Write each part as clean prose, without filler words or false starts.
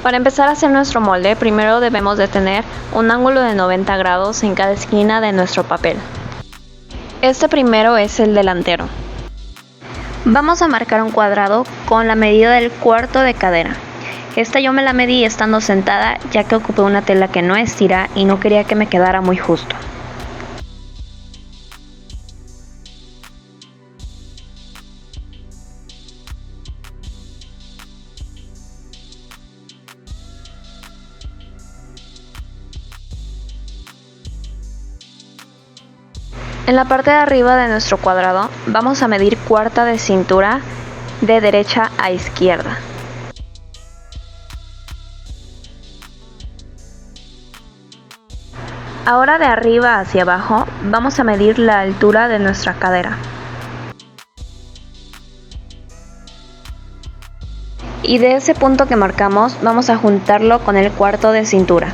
Para empezar a hacer nuestro molde, primero debemos de tener un ángulo de 90 grados en cada esquina de nuestro papel. Este primero es el delantero. Vamos a marcar un cuadrado con la medida del cuarto de cadera. Esta yo me la medí estando sentada, ya que ocupé una tela que no estira y no quería que me quedara muy justo. En la parte de arriba de nuestro cuadrado vamos a medir cuarta de cintura de derecha a izquierda. Ahora de arriba hacia abajo vamos a medir la altura de nuestra cadera. Y de ese punto que marcamos vamos a juntarlo con el cuarto de cintura.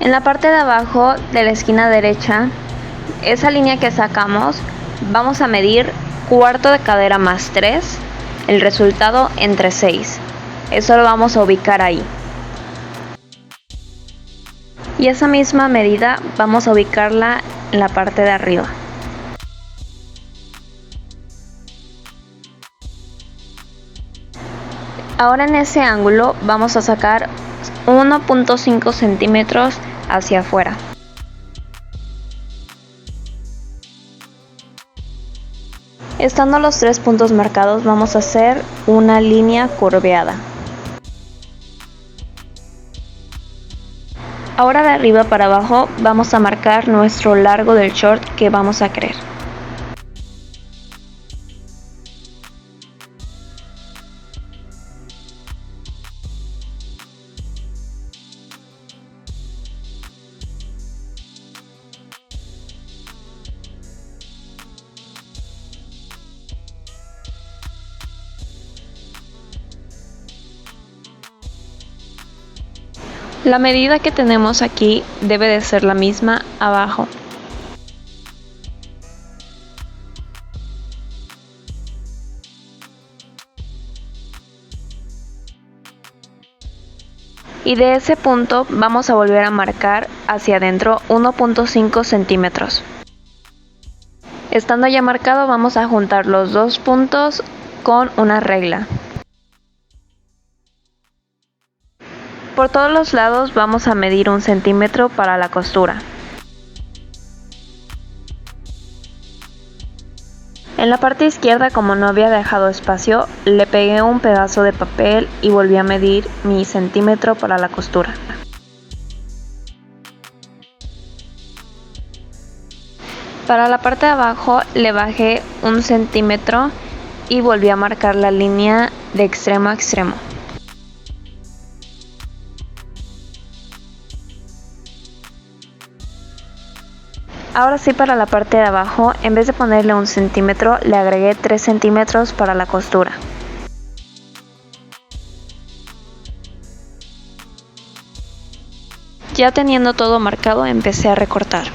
En la parte de abajo de la esquina derecha, esa línea que sacamos, vamos a medir cuarto de cadera más 3, el resultado entre 6. Eso lo vamos a ubicar ahí. Y esa misma medida vamos a ubicarla en la parte de arriba. Ahora en ese ángulo vamos a sacar 1.5 centímetros hacia afuera. Estando los 3 puntos marcados, vamos a hacer una línea curveada. Ahora de arriba para abajo vamos a marcar nuestro largo del short que vamos a querer. La medida que tenemos aquí debe de ser la misma abajo. Y de ese punto vamos a volver a marcar hacia adentro 1.5 centímetros. Estando ya marcado vamos a juntar los dos puntos con una regla. Por todos los lados vamos a medir 1 centímetro para la costura. En la parte izquierda, como no había dejado espacio, le pegué un pedazo de papel y volví a medir mi centímetro para la costura. Para la parte de abajo le bajé 1 centímetro y volví a marcar la línea de extremo a extremo. Ahora sí, para la parte de abajo, en vez de ponerle 1 centímetro, le agregué 3 centímetros para la costura. Ya teniendo todo marcado, empecé a recortar.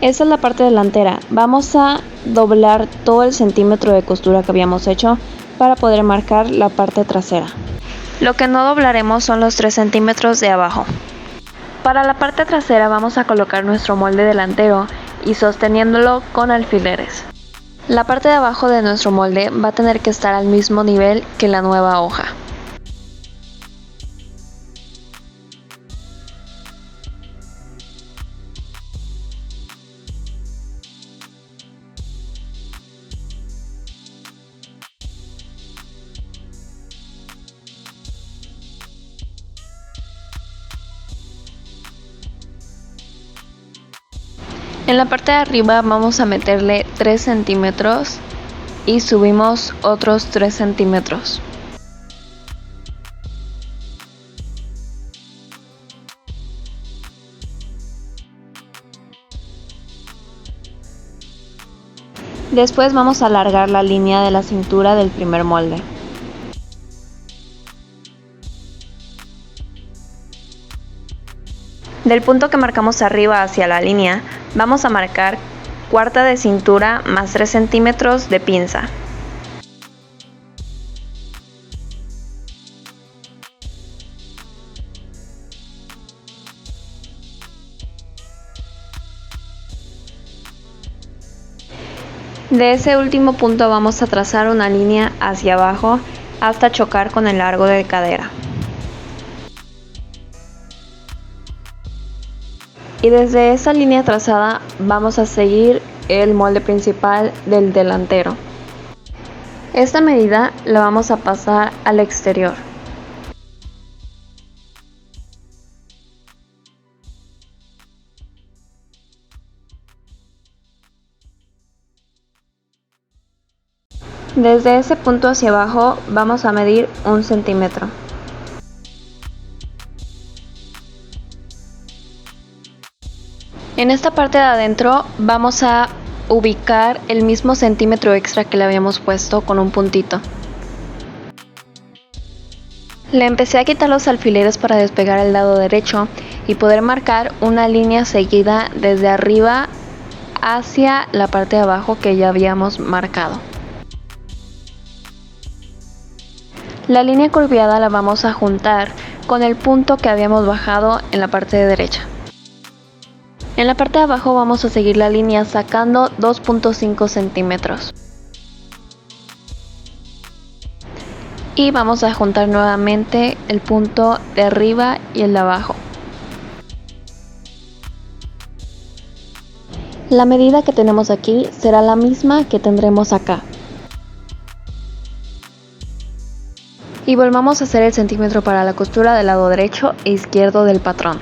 Esta es la parte delantera. Vamos a doblar todo el centímetro de costura que habíamos hecho para poder marcar la parte trasera. Lo que no doblaremos son los 3 centímetros de abajo. Para la parte trasera vamos a colocar nuestro molde delantero y sosteniéndolo con alfileres. La parte de abajo de nuestro molde va a tener que estar al mismo nivel que la nueva hoja. En la parte de arriba vamos a meterle 3 centímetros y subimos otros 3 centímetros. Después vamos a alargar la línea de la cintura del primer molde. Del punto que marcamos arriba hacia la línea, vamos a marcar cuarta de cintura más 3 centímetros de pinza. De ese último punto vamos a trazar una línea hacia abajo hasta chocar con el largo de cadera. Y desde esa línea trazada vamos a seguir el molde principal del delantero. Esta medida la vamos a pasar al exterior. Desde ese punto hacia abajo vamos a medir 1 centímetro. En esta parte de adentro vamos a ubicar el mismo centímetro extra que le habíamos puesto con un puntito. Le empecé a quitar los alfileres para despegar el lado derecho y poder marcar una línea seguida desde arriba hacia la parte de abajo que ya habíamos marcado. La línea curviada la vamos a juntar con el punto que habíamos bajado en la parte de derecha. En la parte de abajo vamos a seguir la línea sacando 2.5 centímetros. Y vamos a juntar nuevamente el punto de arriba y el de abajo. La medida que tenemos aquí será la misma que tendremos acá. Y volvamos a hacer el centímetro para la costura del lado derecho e izquierdo del patrón.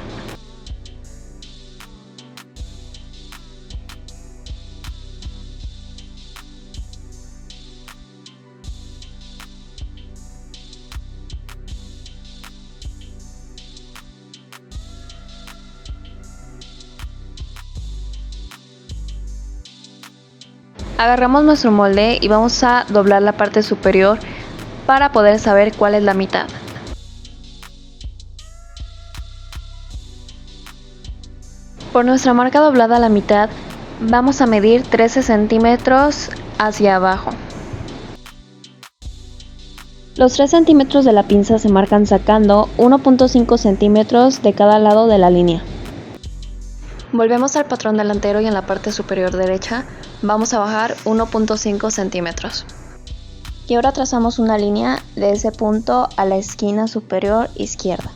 Agarramos nuestro molde y vamos a doblar la parte superior para poder saber cuál es la mitad. Por nuestra marca doblada a la mitad vamos a medir 13 centímetros hacia abajo. Los 3 centímetros de la pinza se marcan sacando 1.5 centímetros de cada lado de la línea. Volvemos al patrón delantero y en la parte superior derecha vamos a bajar 1.5 centímetros. Y ahora trazamos una línea de ese punto a la esquina superior izquierda.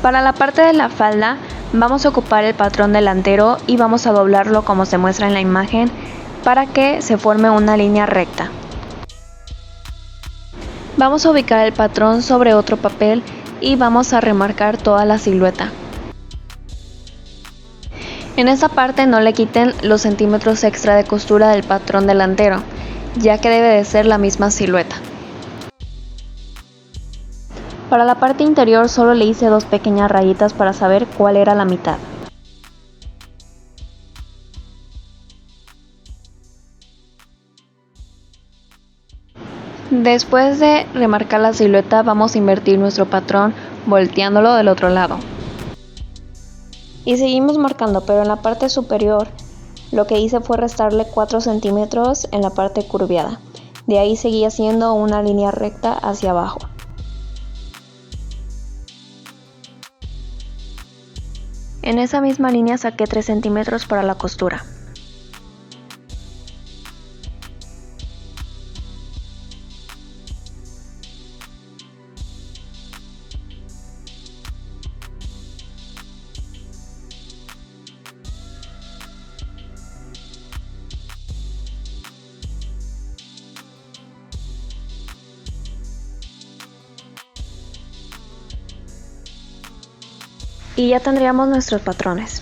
Para la parte de la falda vamos a ocupar el patrón delantero y vamos a doblarlo como se muestra en la imagen para que se forme una línea recta. Vamos a ubicar el patrón sobre otro papel y vamos a remarcar toda la silueta. En esta parte no le quiten los centímetros extra de costura del patrón delantero, ya que debe de ser la misma silueta. Para la parte interior solo le hice 2 pequeñas rayitas para saber cuál era la mitad. Después de remarcar la silueta vamos a invertir nuestro patrón volteándolo del otro lado. Y seguimos marcando, pero en la parte superior lo que hice fue restarle 4 centímetros en la parte curviada. De ahí seguí haciendo una línea recta hacia abajo. En esa misma línea saqué 3 centímetros para la costura. Y ya tendríamos nuestros patrones.